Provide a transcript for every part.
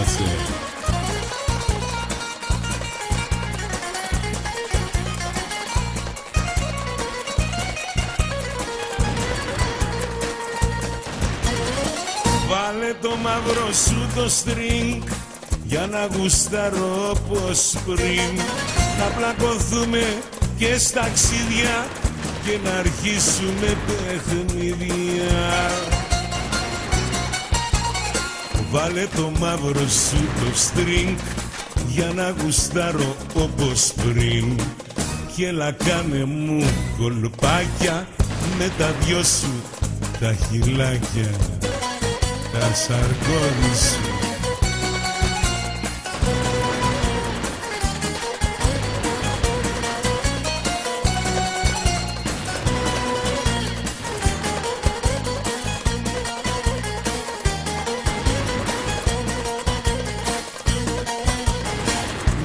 είμαστε. Βάλε το μαύρο σου το string για να γουστάρω όπως πριν, να πλακωθούμε και στα ταξίδια και να αρχίσουμε παιχνίδια. Βάλε το μαύρο σου το string για να γουστάρω όπως πριν και έλα κάνε μου κολπάκια με τα δυο σου τα χυλάκια, τα σαρκώδη σου.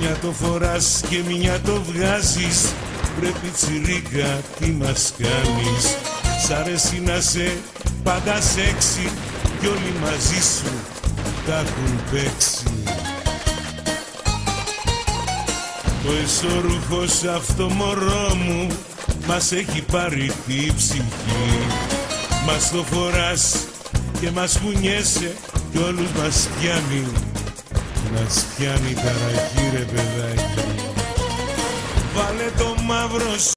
Μια το φοράς και μια το βγάζεις, πρέπει τσιρίκα τι μας κάνεις. Σ' αρέσει να σε πάντα σεξι κι όλοι μαζί σου τα έχουν παίξει. Το εσώρουχο σ' αυτό μωρό μου μας έχει πάρει τη ψυχή. Μας το φοράς και μας κουνιέσαι κι όλους μας πιάνει. Μας πιάνει ταραχή ρε παιδάκι. Βάλε το μαύρο